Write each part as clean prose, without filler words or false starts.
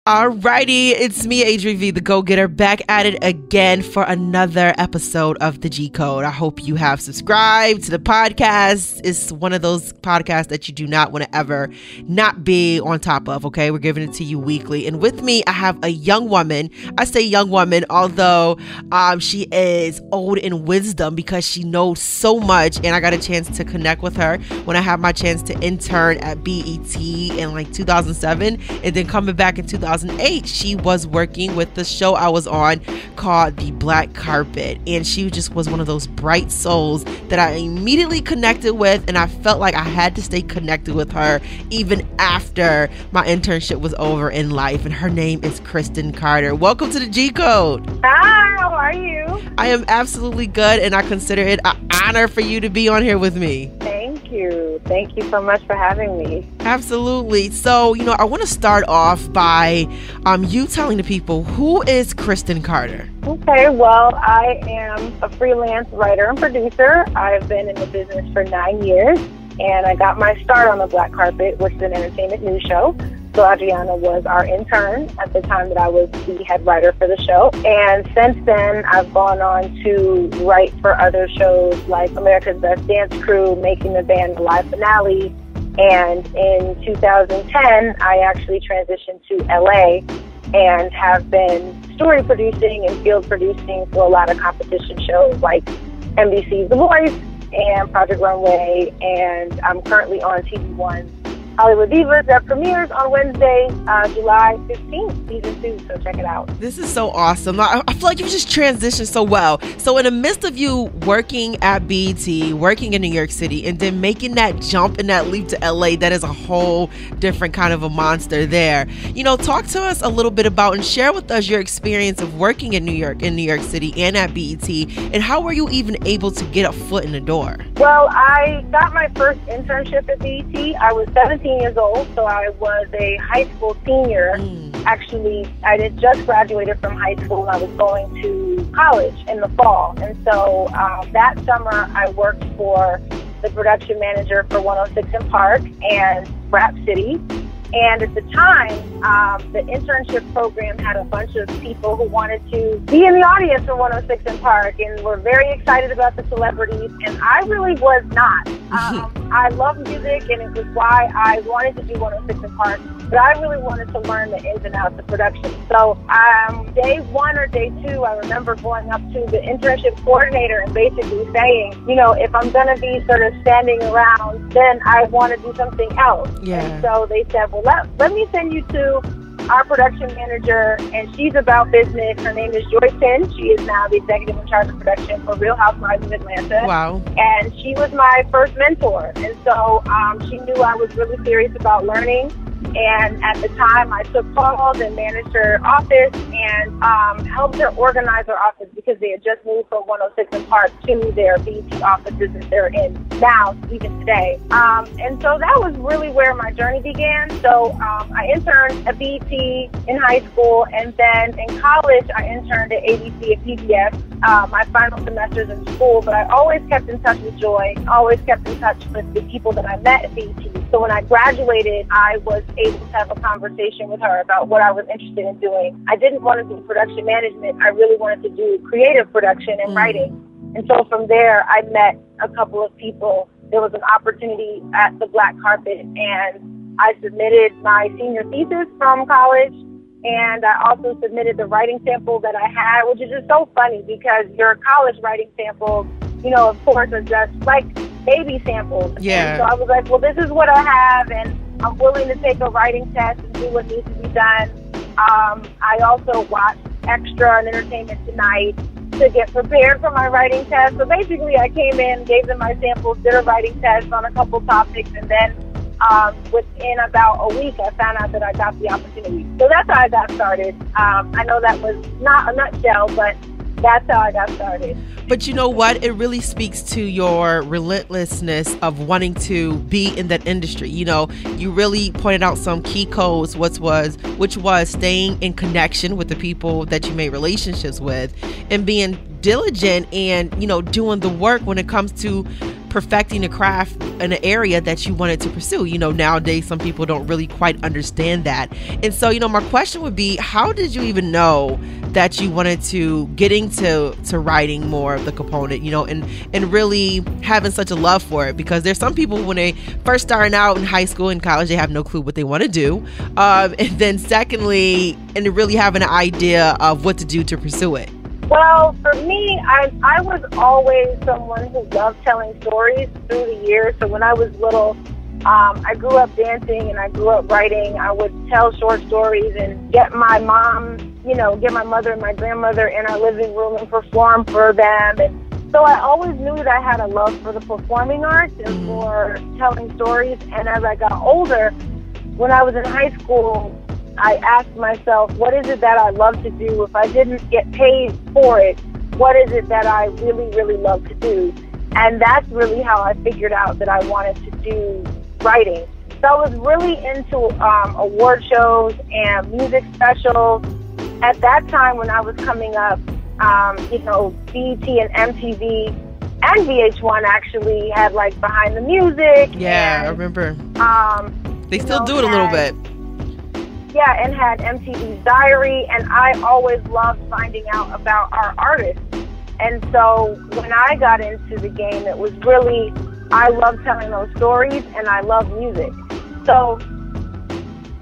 Alrighty, it's me, ADRI.V, the Go Getter, back at it again for another episode of the G Code. I hope you have subscribed to the podcast. It's one of those podcasts that you do not want to ever not be on top of, okay? We're giving it to you weekly. And with me, I have a young woman. I say young woman, although she is old in wisdom because she knows so much. And I got a chance to connect with her when I had my chance to intern at BET in like 2007. And then coming back in 2008, she was working with the show I was on called The Black Carpet. And she just was one of those bright souls that I immediately connected with. And I felt like I had to stay connected with her even after my internship was over in life. And her name is Kristen Carter. Welcome to the G Code. Hi, how are you? I am absolutely good. And I consider it an honor for you to be on here with me. Thank you. Thank you so much for having me. Absolutely. So, I want to start off by you telling the people, who is Kristen Carter? Okay, well, I am a freelance writer and producer. I've been in the business for 9 years, and I got my start on The Black Carpet, which is an entertainment news show. So Adriana was our intern at the time that I was the head writer for the show. And since then, I've gone on to write for other shows like America's Best Dance Crew, Making the Band, the live finale. And in 2010, I actually transitioned to LA and have been story producing and field producing for a lot of competition shows like NBC's The Voice and Project Runway. And I'm currently on TV One's Hollywood Divas that premieres on Wednesday, July 15th, season 2, so check it out. This is so awesome. I feel like you just transitioned so well. So in the midst of you working at BET, working in New York City, and then making that jump and that leap to LA, that is a whole different kind of a monster there. Talk to us a little bit about and share with us your experience of working in New York City and at BET, and how were you even able to get a foot in the door? Well, I got my first internship at BET. I was 17 years old, so I was a high school senior. Actually, I had just graduated from high school and I was going to college in the fall. And so that summer I worked for the production manager for 106 & Park and Rap City. And at the time, the internship program had a bunch of people who wanted to be in the audience for 106 & Park and were very excited about the celebrities, and I really was not. I love music, and it was why I wanted to do 106 & Park, but I really wanted to learn the ins and outs of production. So day one or day two, I remember going up to the internship coordinator and basically saying, if I'm going to be sort of standing around, then I want to do something else. Yeah. And so they said, well, let me send you to our production manager, and she's about business. Her name is Joy Tin. She is now the executive in charge of production for Real Housewives of Atlanta. Wow. And she was my first mentor. And so she knew I was really serious about learning. And at the time, I took calls and managed her office and helped her organize her office because they had just moved from 106 & Park to their BET offices that they're in now, even today. And so that was really where my journey began. So I interned at BET in high school, and then in college, I interned at ABC and PBS, my final semesters in school. But I always kept in touch with Joy, always kept in touch with the people that I met at BET. So when I graduated, I was able to have a conversation with her about what I was interested in doing. I didn't want to do production management. I really wanted to do creative production and writing. And so from there, I met a couple of people. There was an opportunity at the Black Carpet, and I submitted my senior thesis from college. And I also submitted the writing sample that I had, which is just so funny because your college writing samples, of course, are just like baby samples. Yeah. And so I was like, well, this is what I have, and I'm willing to take a writing test and do what needs to be done. I also watched Extra and Entertainment Tonight to get prepared for my writing test. So basically, I came in, gave them my samples, did a writing test on a couple topics, and then within about a week, I found out that I got the opportunity. So that's how I got started. I know that was not a nutshell, but that's how I got started. But you know what? It really speaks to your relentlessness of wanting to be in that industry. You really pointed out some key codes, which was staying in connection with the people that you made relationships with and being diligent and, doing the work when it comes to perfecting a craft in an area that you wanted to pursue. You know, nowadays, some people don't really quite understand that. And so, you know, my question would be, how did you even know that you wanted to get into writing more of the component, you know, and really having such a love for it? Because there's some people, when they first starting out in high school and college, they have no clue what they want to do. And then secondly, and really having an idea of what to do to pursue it. Well, for me, I was always someone who loved telling stories through the years. So when I was little, I grew up dancing and I grew up writing. I would tell short stories and get my mom, you know, get my mother and my grandmother in our living room and perform for them. And so I always knew that I had a love for the performing arts and for telling stories. And as I got older, when I was in high school, I asked myself, what is it that I love to do? If I didn't get paid for it, what is it that I really, really love to do? And that's really how I figured out that I wanted to do writing. So I was really into award shows and music specials. At that time when I was coming up, you know, BET and MTV and VH1 actually had like Behind the Music. Yeah, I remember. They still do it a little bit. Yeah, and had MTV's Diary, and I always loved finding out about our artists. And so when I got into the game, it was really, I love telling those stories, and I love music. So,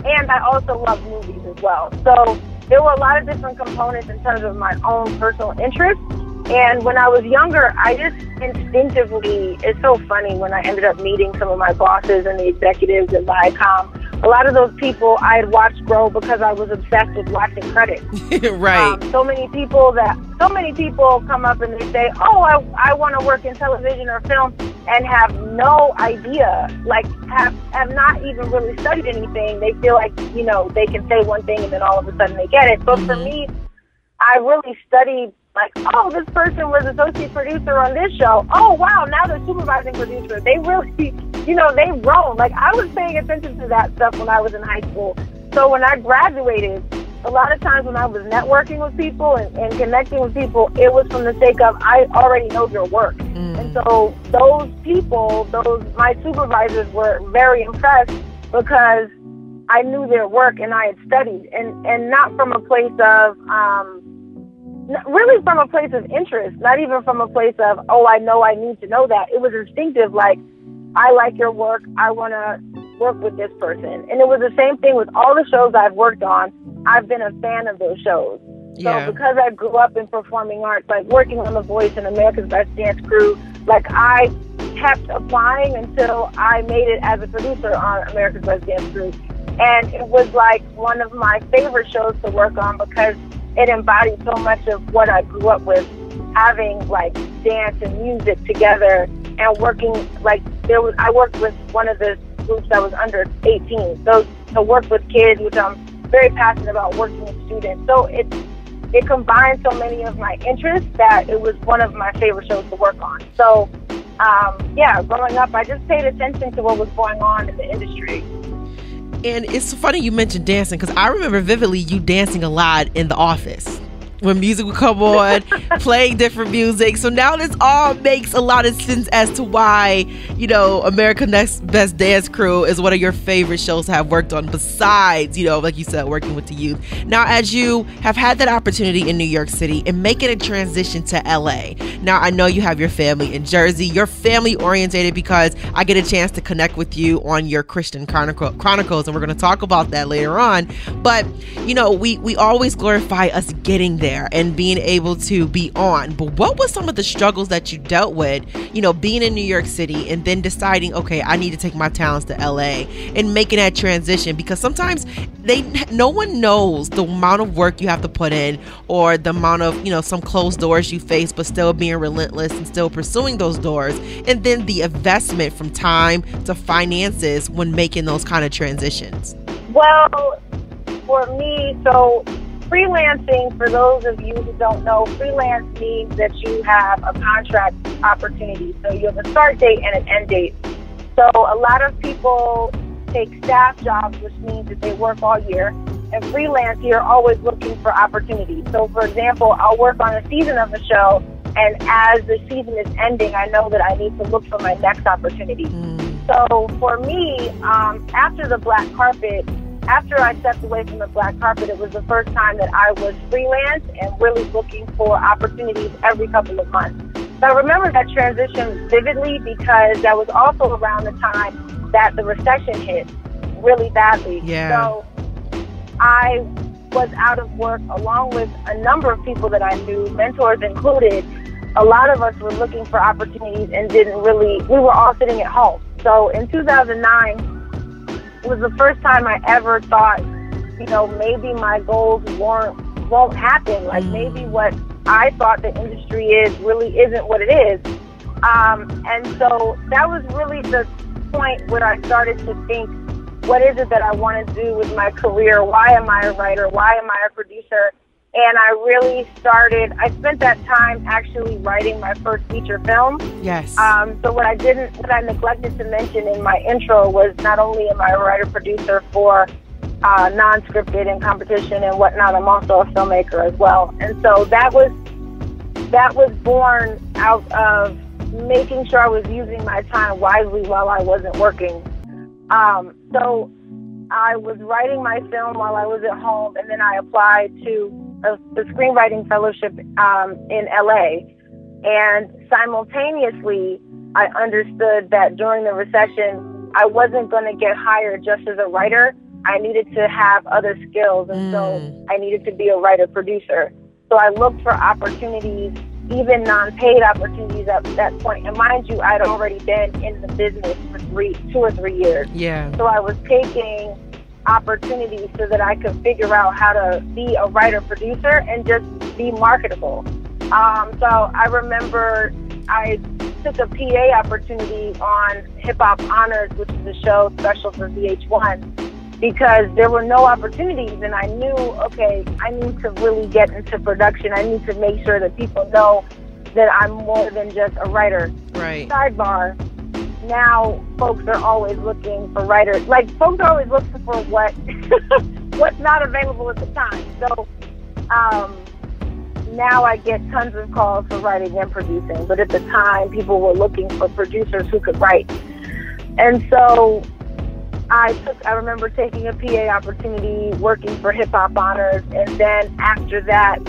and I also love movies as well. So there were a lot of different components in terms of my own personal interests. And when I was younger, I just instinctively, it's so funny when I ended up meeting some of my bosses and the executives at Viacom. A lot of those people I had watched grow because I was obsessed with watching credits. Right. So many people come up and they say, oh, I want to work in television or film, and have no idea, like have not even really studied anything. They feel like, you know, they can say one thing and then all of a sudden they get it. But for me, I really studied, like, oh, this person was associate producer on this show. Oh, wow, now they're supervising producer. They really, you know, they roam. Like, I was paying attention to that stuff when I was in high school. So when I graduated, a lot of times when I was networking with people and connecting with people, it was from the sake of, I already know your work. And so those people, my supervisors were very impressed because I knew their work and I had studied, and not from a place of, really from a place of interest, not even from a place of, oh, I know I need to know that. It was instinctive, like, I like your work, I want to work with this person. And it was the same thing with all the shows I've worked on. I've been a fan of those shows. So because I grew up in performing arts, like working on The Voice and America's Best Dance Crew, like I kept applying until I made it as a producer on America's Best Dance Crew. And it was like one of my favorite shows to work on because it embodied so much of what I grew up with, having like dance and music together and working, like I worked with one of the groups that was under 18. So to work with kids, which I'm very passionate about, working with students. So it combined so many of my interests that it was one of my favorite shows to work on. So growing up, I just paid attention to what was going on in the industry. And it's funny you mentioned dancing, because I remember vividly you dancing a lot in The Office when music would come on, playing different music. So now this all makes a lot of sense as to why, you know, America's Next Best Dance Crew is one of your favorite shows to have worked on, besides, you know, like you said, working with the youth. Now, as you have had that opportunity in New York City and making a transition to LA, now I know you have your family in Jersey. You're family orientated because I get a chance to connect with you on your Kristen Chronicles, and we're going to talk about that later on. But, you know, we always glorify us getting there and being able to be on. But what was some of the struggles that you dealt with, you know, being in New York City and then deciding, okay, I need to take my talents to LA and making that transition? Because sometimes no one knows the amount of work you have to put in, or the amount of, you know, some closed doors you face, but still being relentless and still pursuing those doors. And then the investment from time to finances when making those kind of transitions. Well, for me, so freelancing, for those of you who don't know, freelance means that you have a contract opportunity. So you have a start date and an end date. So a lot of people take staff jobs, which means that they work all year. And freelance, you're always looking for opportunities. So for example, I'll work on a season of a show, And as the season is ending, I know that I need to look for my next opportunity. So for me, after the black carpet, after I stepped away from the black carpet, it was the first time that I was freelance and really looking for opportunities every couple of months. So I remember that transition vividly because that was also around the time that the recession hit really badly. Yeah. So I was out of work along with a number of people that I knew, mentors included. A lot of us were looking for opportunities and we were all sitting at home. So in 2009, it was the first time I ever thought, maybe my goals won't happen. Like maybe what I thought the industry really isn't what it is. And so that was really the point where I started to think, what is it that I want to do with my career? Why am I a writer? Why am I a producer? And I spent that time actually writing my first feature film. Yes. So what I neglected to mention in my intro was not only am I a writer-producer for non-scripted and competition and whatnot, I'm also a filmmaker as well. And so that was born out of making sure I was using my time wisely while I wasn't working. So I was writing my film while I was at home, and then I applied to the screenwriting fellowship in LA. And simultaneously, I understood that during the recession, I wasn't going to get hired just as a writer. I needed to have other skills, and so I needed to be a writer-producer. So I looked for opportunities, even non-paid opportunities at that point. And mind you, I'd already been in the business for 2 or 3 years. Yeah. So I was taking opportunities so that I could figure out how to be a writer-producer and just be marketable. So I remember I took a PA opportunity on Hip Hop Honors, which is a show special for VH1, because there were no opportunities, and I knew, okay, I need to really get into production. I need to make sure that people know that I'm more than just a writer. Right. Sidebar, now folks are always looking for writers. Like, folks are always looking for what's not available at the time. So now I get tons of calls for writing and producing, but at the time, people were looking for producers who could write. And so I remember taking a PA opportunity, working for Hip Hop Honors, and then after that,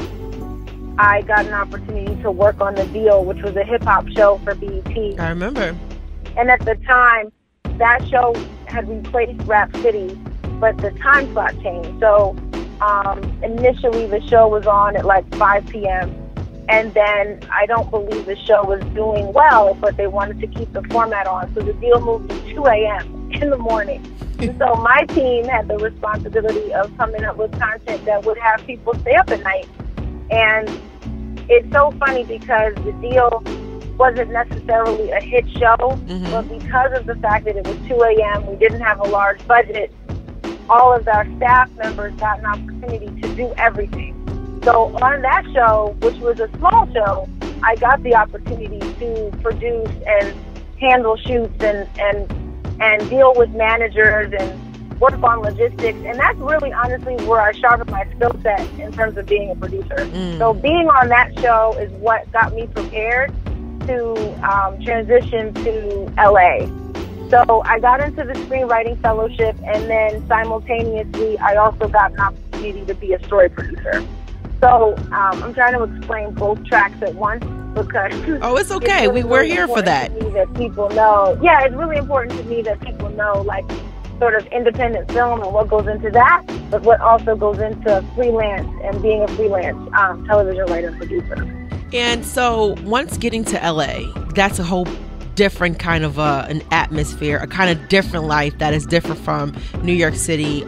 I got an opportunity to work on The Deal, which was a hip-hop show for BET. I remember. And at the time, that show had replaced Rap City, but the time slot changed. So initially, the show was on at like 5 p.m., and then I don't believe the show was doing well, but they wanted to keep the format on. So The Deal moved to 2 a.m. in the morning. And so my team had the responsibility of coming up with content that would have people stay up at night. And it's so funny because The Deal wasn't necessarily a hit show, but because of the fact that it was 2 a.m., we didn't have a large budget, all of our staff members got an opportunity to do everything. So on that show, which was a small show, I got the opportunity to produce and handle shoots and deal with managers and work on logistics. And that's really honestly where I sharpened my skill set in terms of being a producer. So being on that show is what got me prepared to transition to LA. So I got into the screenwriting fellowship, and then simultaneously I also got an opportunity to be a story producer. So I'm trying to explain both tracks at once because it's okay. It's really, We're here for that. To me that people know. Yeah, it's really important to me that people know, like, sort of independent film and what goes into that, but what also goes into freelance and being a freelance television writer and producer. And so once getting to LA, that's a whole different kind of an atmosphere, a kind of different life that is different from New York City.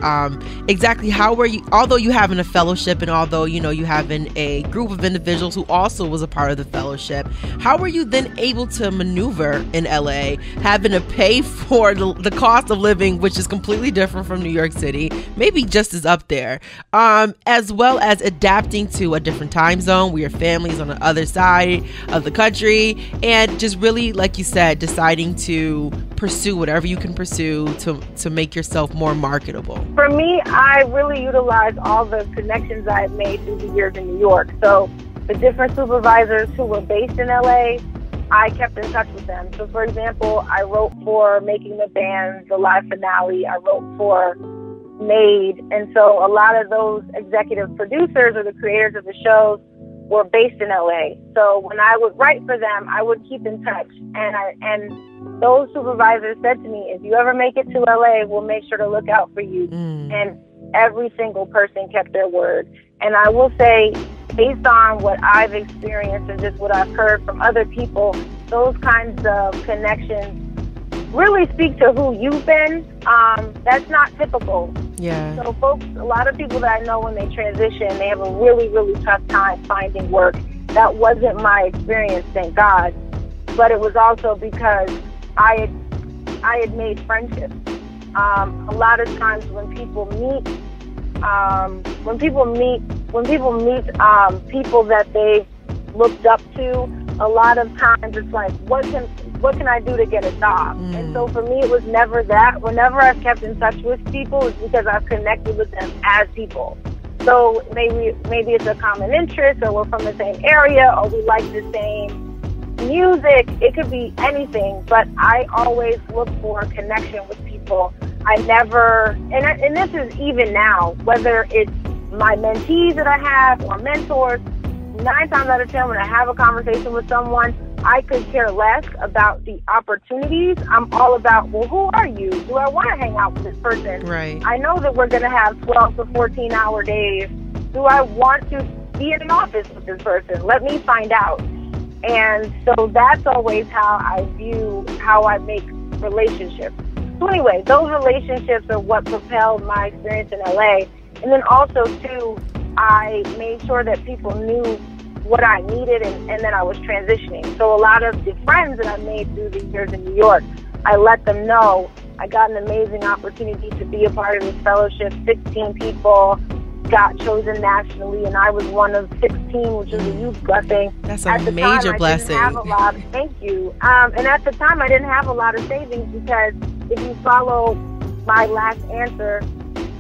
Exactly how were you, although you having a fellowship and although, you having a group of individuals who also was a part of the fellowship, how were you then able to maneuver in LA, having to pay for the cost of living, which is completely different from New York City, maybe just as up there, as well as adapting to a different time zone where your family's on the other side of the country, and just really, like you said, deciding to pursue whatever you can pursue to make yourself more marketable? For me, I really utilized all the connections I had made through the years in New York. So the different supervisors who were based in LA, I kept in touch with them. So, for example, I wrote for Making the Band, the live finale. I wrote for Made. And so a lot of those executive producers or the creators of the shows were based in LA. So when I would write for them, I would keep in touch. And those supervisors said to me, if you ever make it to LA, we'll make sure to look out for you. And every single person kept their word. And I will say, based on what I've experienced and just what I've heard from other people, those kinds of connections really speak to who you've been. That's not typical. Yeah. So folks, a lot of people that I know when they transition, they have a really, really tough time finding work. That wasn't my experience, thank God. But it was also because I had made friendships. A lot of times when people meet people that they've looked up to, a lot of times it's like, what can I do to get a job? And so for me, it was never that. Whenever I've kept in touch with people, it's because I've connected with them as people. So maybe it's a common interest, or we're from the same area, or we like the same music. It could be anything, but I always look for a connection with people. I never, and this is even now, whether it's my mentees that I have or mentors, 9 times out of 10 when I have a conversation with someone, I could care less about the opportunities. I'm all about, well, who are you? Do I want to hang out with this person? Right. I know that we're going to have 12 to 14-hour days. Do I want to be in an office with this person? Let me find out. And so that's always how I make relationships. So anyway, those relationships are what propelled my experience in LA. And then also, too, I made sure that people knew what I needed and that I was transitioning. So a lot of the friends that I made through the years in New York, I let them know I got an amazing opportunity to be a part of this fellowship. 16 people got chosen nationally, and I was one of 16, which is a huge blessing. That's a major blessing. Thank you. And at the time, I didn't have a lot of savings because if you follow my last answer,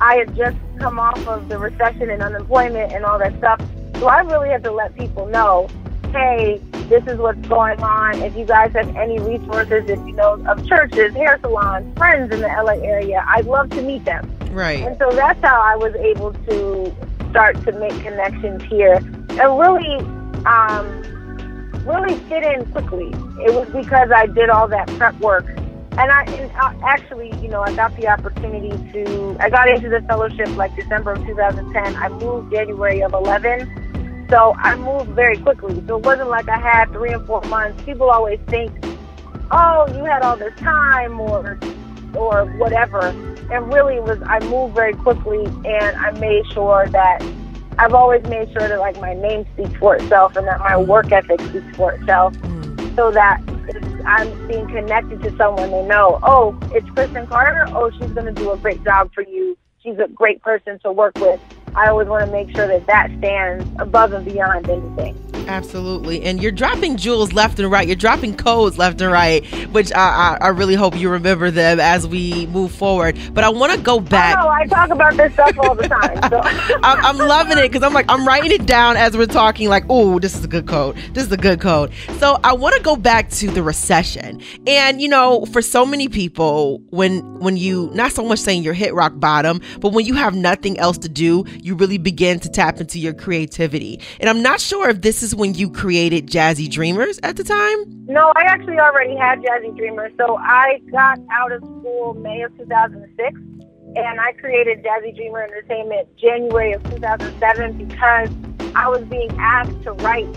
I had just come off of the recession and unemployment and all that stuff. So I really had to let people know, hey, this is what's going on. If you guys have any resources, if you know of churches, hair salons, friends in the LA area, I'd love to meet them. Right. And so that's how I was able to start to make connections here and really fit in quickly. It was because I did all that prep work. And actually, I got the opportunity I got into the fellowship like December of 2010. I moved January of 11. So I moved very quickly. So it wasn't like I had 3 and 4 months. People always think, oh, you had all this time or whatever. And really it was, I moved very quickly, and I made sure that, I've always made sure that like my name speaks for itself and that my work ethic speaks for itself, so that if I'm being connected to someone, they know, oh, it's Kristen Carter. Oh, she's going to do a great job for you. She's a great person to work with. I always want to make sure that stands above and beyond anything. Absolutely. And you're dropping jewels left and right. You're dropping codes left and right, which I really hope you remember them as we move forward. But I want to go back. I talk about this stuff all the time. So. I'm loving it because I'm writing it down as we're talking like, oh, this is a good code. This is a good code. So I want to go back to the recession. And, for so many people, when you, not so much saying you hit rock bottom, but when you have nothing else to do, you really begin to tap into your creativity. And I'm not sure if this is when you created Jazzy Dreamers at the time? No, I actually already had Jazzy Dreamers. So I got out of school May of 2006, and I created Jazzy Dreamer Entertainment January of 2007 because I was being asked to write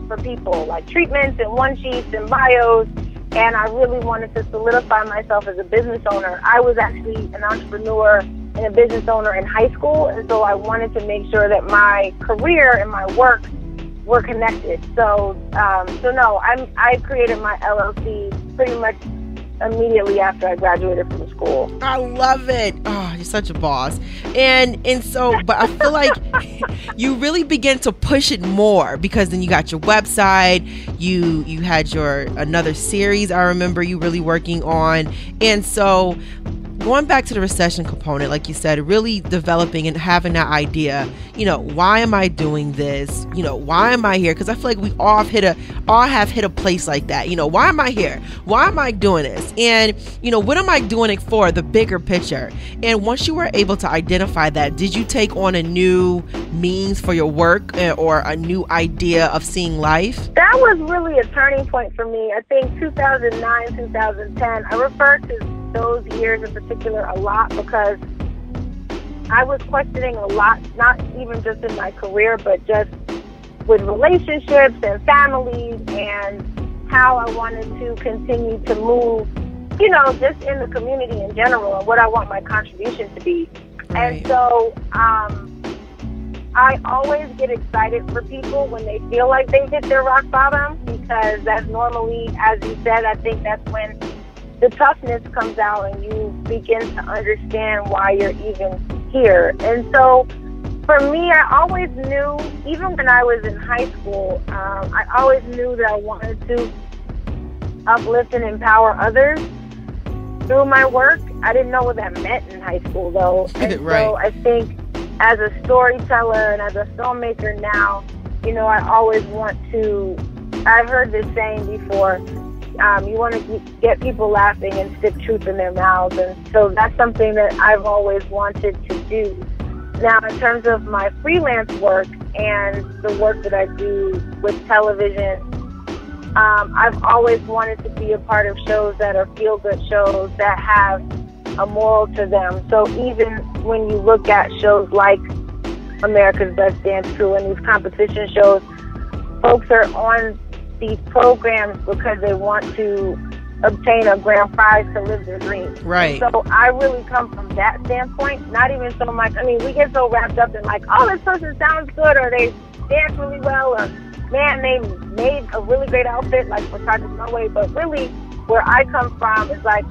for people, like treatments and one-sheets and bios, and I really wanted to solidify myself as a business owner. I was actually an entrepreneur and a business owner in high school, and so I wanted to make sure that my career and my work were connected. So no, I created my LLC pretty much immediately after I graduated from school. I love it. Oh, you're such a boss. And so, but I feel like you really begin to push it more because then you got your website, you had another series I remember you really working on. And so going back to the recession component, like you said, really developing and having that idea, why am I doing this? Why am I here? Because I feel like we all have hit a place like that. Why am I here? Why am I doing this? And, what am I doing it for? The bigger picture. And once you were able to identify that, did you take on a new means for your work or a new idea of seeing life? That was really a turning point for me. I think 2009, 2010, I refer to those years in particular a lot because I was questioning a lot, not even just in my career, but just with relationships and families and how I wanted to continue to move, just in the community in general and what I want my contribution to be. Right. And so I always get excited for people when they feel like they hit their rock bottom, because that's normally, as you said, I think that's when the toughness comes out and you begin to understand why you're even here. And so for me, I always knew, even when I was in high school, I always knew that I wanted to uplift and empower others through my work. I didn't know what that meant in high school, though. And Right. So I think as a storyteller and as a filmmaker now, I always want to, I've heard this saying before, you want to get people laughing and stick truth in their mouths. And so that's something that I've always wanted to do. Now, in terms of my freelance work and the work that I do with television, I've always wanted to be a part of shows that are feel-good shows that have a moral to them. So even when you look at shows like America's Best Dance Crew and these competition shows, folks are on these programs because they want to obtain a grand prize to live their dreams. Right. So I really come from that standpoint, not even so much, we get so wrapped up in like, oh, this person sounds good, or they dance really well, or man, they made a really great outfit, like for Project Runway. But really, where I come from is like,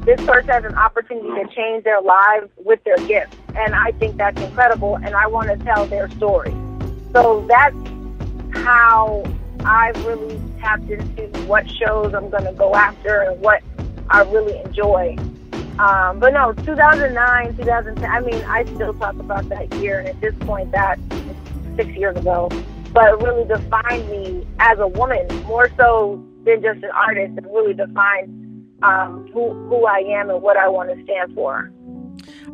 this person has an opportunity to change their lives with their gifts. And I think that's incredible, and I want to tell their story. So that's how I've really tapped into what shows I'm going to go after and what I really enjoy. But no, 2009, 2010, I still talk about that year, and at this point, that's 6 years ago. But it really defined me as a woman, more so than just an artist. It really defined who I am and what I want to stand for.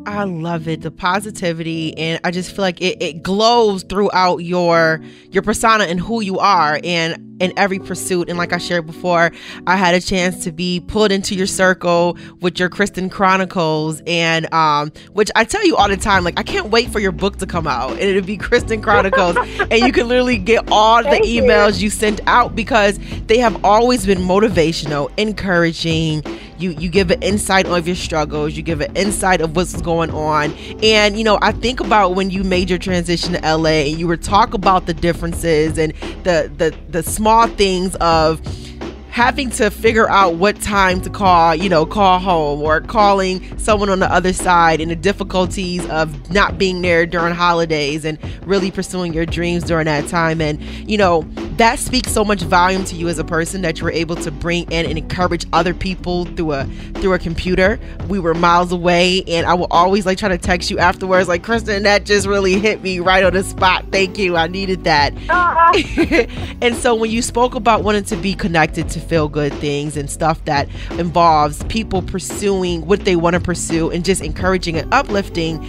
I love it, the positivity, and I just feel like it glows throughout your persona and who you are and in every pursuit. And like I shared before, I had a chance to be pulled into your circle with your Kristen Chronicles, and which I tell you all the time, like I can't wait for your book to come out and it'll be Kristen Chronicles and you can literally get all the emails you sent out, because they have always been motivational, encouraging. You give an insight of your struggles. You give an insight of what's going on. And, I think about when you made your transition to LA and you were talk about the differences and the small things of having to figure out what time to call home, or calling someone on the other side, and the difficulties of not being there during holidays and really pursuing your dreams during that time. And, that speaks so much volume to you as a person, that you were able to bring in and encourage other people through a computer. We were miles away, and I will always try to text you afterwards, like, Kristen, that just really hit me right on the spot. Thank you. I needed that. And so when you spoke about wanting to be connected to feel good things and stuff that involves people pursuing what they want to pursue and just encouraging and uplifting,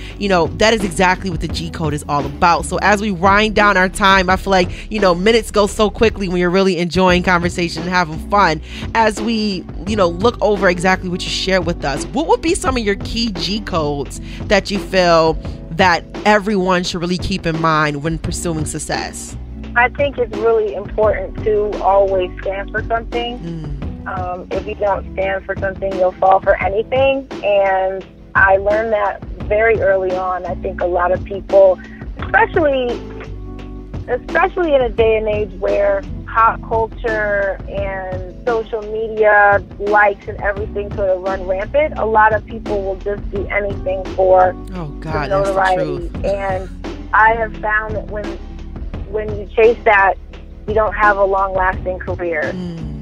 that is exactly what the G Code is all about. So as we wind down our time, I feel like, minutes go so quickly when you're really enjoying conversation and having fun. As we, look over exactly what you shared with us, what would be some of your key G codes that you feel that everyone should really keep in mind when pursuing success? I think it's really important to always stand for something. If you don't stand for something, you'll fall for anything. And I learned that very early on. I think a lot of people, especially in a day and age where pop culture and social media likes and everything sort of run rampant, a lot of people will just do anything for the notoriety. And I have found that when you chase that, you don't have a long-lasting career.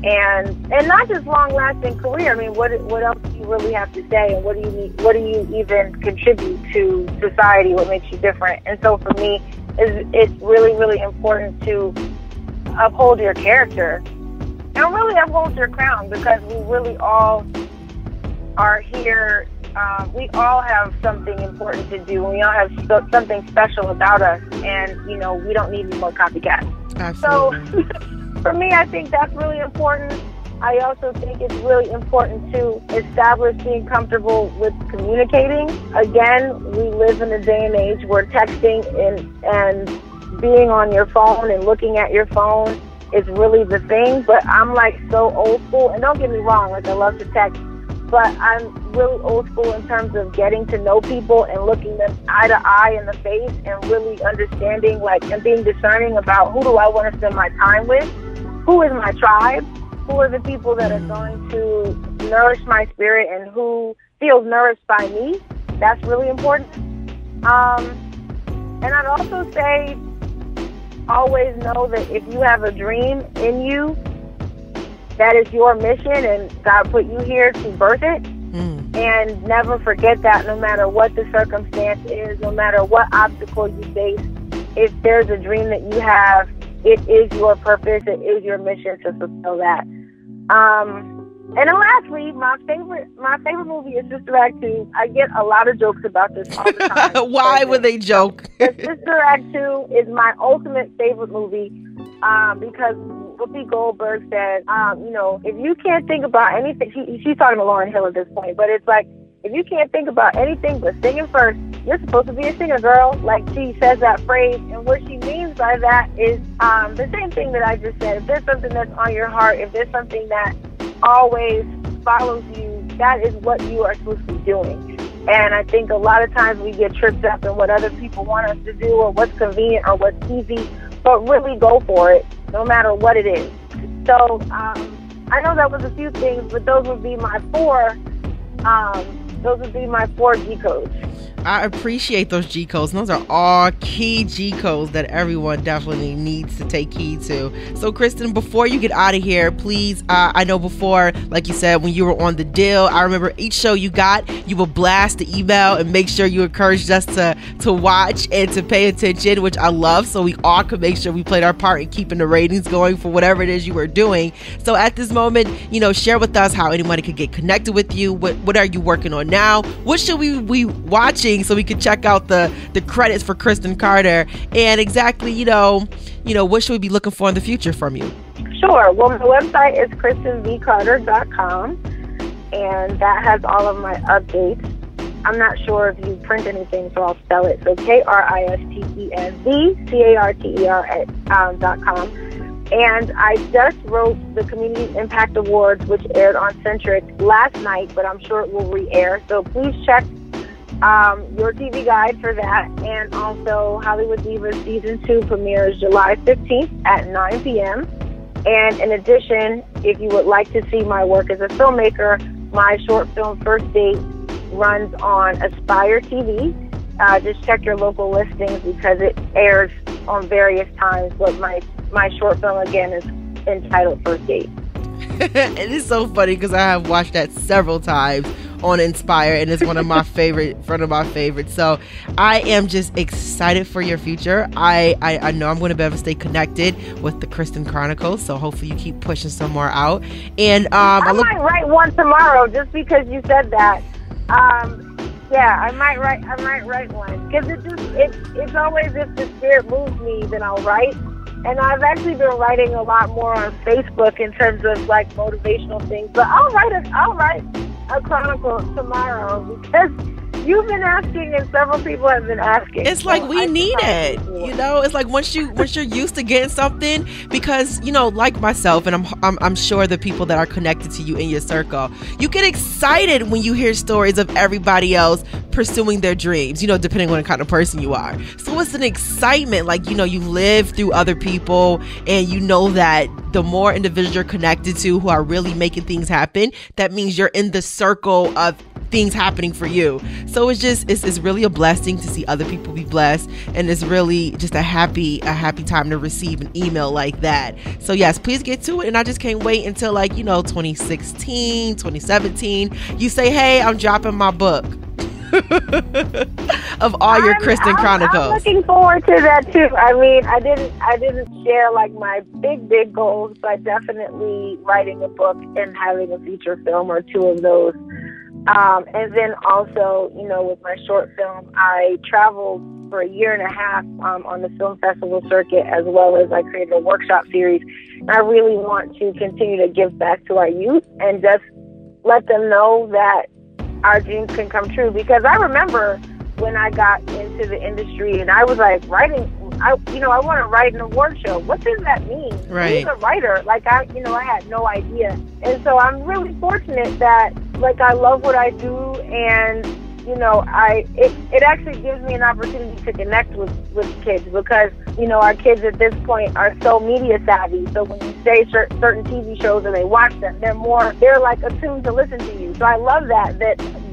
And not just long-lasting career. I mean, what else do you really have to say, and what do you need, what do you even contribute to society? What makes you different? And so for me, it's really, really important to uphold your character and really uphold your crown, because we really all are here. We all have something important to do. We all have something special about us, and we don't need any more copycats. Absolutely. So for me, I think that's really important. I also think it's really important to establish being comfortable with communicating. Again, we live in a day and age where texting and being on your phone and looking at your phone is really the thing. But I'm like so old school, and don't get me wrong, like I love to text, but I'm really old school in terms of getting to know people and looking them eye to eye in the face and really understanding, like, and being discerning about who do I want to spend my time with, who is my tribe, who are the people that are going to nourish my spirit and who feels nourished by me. That's really important. And I'd also say always know that if you have a dream in you, that is your mission, and God put you here to birth it. And never forget that, no matter what the circumstance is, no matter what obstacle you face, if there's a dream that you have, it is your purpose, it is your mission to fulfill that. And then lastly, my favorite movie is Sister Act 2. I get a lot of jokes about this all the time. Why would they joke? Sister Act 2 is my ultimate favorite movie because Whoopi Goldberg said, if you can't think about anything, she's talking to Lauryn Hill at this point, but it's like, if you can't think about anything but singing first, you're supposed to be a singer, girl. Like, she says that phrase, and what she means by that is the same thing that I just said. If there's something that's on your heart, if there's something that always follows you, that is what you are supposed to be doing. And I think a lot of times we get tripped up in what other people want us to do or what's convenient or what's easy, but really go for it, no matter what it is. So I know that was a few things, but those would be my four G codes. I appreciate those G codes. Those are all key G codes that everyone definitely needs to take heed to. So, Kristen, before you get out of here, please, I know before, like you said, when you were on The Deal, I remember each show you got, you would blast the email and make sure you encouraged us to watch and to pay attention, which I love. So we all could make sure we played our part in keeping the ratings going for whatever it is you were doing. So at this moment, share with us how anybody could get connected with you. What are you working on now? What should we be watching so we can check out the credits for Kristen Carter, and exactly what should we be looking for in the future from you? Sure. Well, my website is KristenVCarter.com, and that has all of my updates. I'm not sure if you print anything, so I'll spell it. So KristenVCarter.com. And I just wrote the Community Impact Awards, which aired on Centric last night, but I'm sure it will re-air. So please check your TV guide for that. And also Hollywood Divas Season 2 premieres July 15th at 9 p.m. And in addition, if you would like to see my work as a filmmaker, my short film First Date runs on Aspire TV. Just check your local listings because it airs on various times, but my short film, again, is entitled First Date. It is so funny because I have watched that several times on Inspire, and it's one of my favorites. So I am just excited for your future. I know I'm going to be able to stay connected with the Kristen Chronicles, so hopefully you keep pushing some more out. And I might write one tomorrow just because you said that. Yeah, I might write one because it's always, if the spirit moves me, then I'll write. And I've actually been writing a lot more on Facebook in terms of like motivational things. But I'll write a Chronicle Tomorrow because you've been asking and several people have been asking. It's like we need it. It's like once you're used to getting something, because like myself, and I'm sure the people that are connected to you in your circle, you get excited when you hear stories of everybody else pursuing their dreams, depending on the kind of person you are. So it's an excitement, like you live through other people, and that the more individuals you're connected to who are really making things happen, that means you're in the circle of things happening for you. So it's really a blessing to see other people be blessed, and it's really just a happy time to receive an email like that. So yes, please get to it, and I just can't wait until 2016, 2017, you say, hey, I'm dropping my book of all your Kristen Chronicles. I'm looking forward to that too. I mean, I didn't share my big goals, but definitely writing a book and having a feature film or two of those. And then also, with my short film, I traveled for a year and a half on the film festival circuit, as well as I created a workshop series. And I really want to continue to give back to our youth and just let them know that our dreams can come true. Because I remember when I got into the industry and I was writing, I want to write an award show. What does that mean? Right. Who's a writer? I had no idea. And so I'm really fortunate that I love what I do, and it actually gives me an opportunity to connect with kids, because our kids at this point are so media savvy. So when you say certain TV shows and they watch them, they're attuned to listen to you. So I love that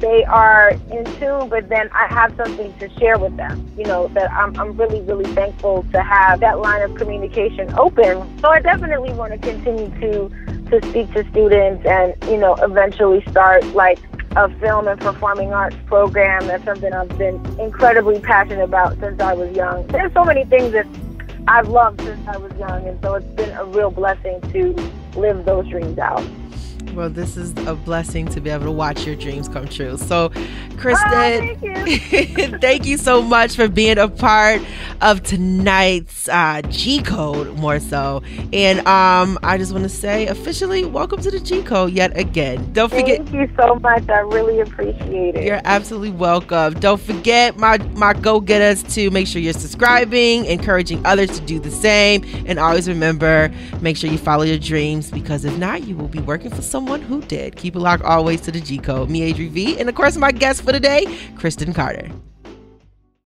they are in tune, but then I have something to share with them. That I'm really, really thankful to have that line of communication open. So I definitely want to continue to speak to students and eventually start a film and performing arts program. That's something I've been incredibly passionate about since I was young. There's so many things that I've loved since I was young, and so it's been a real blessing to live those dreams out. Well, this is a blessing to be able to watch your dreams come true. So, Kristen, thank you. Thank you so much for being a part of tonight's G Code, more so. And I just want to say officially, welcome to the G Code yet again. Don't forget. Thank you so much. I really appreciate it. You're absolutely welcome. Don't forget my Go Getters to make sure you're subscribing, encouraging others to do the same. And always remember, make sure you follow your dreams, because if not, you will be working for someone who did. Keep it locked always to the G Code. Me, ADRI.V, and of course my guest for today, Kristen Carter.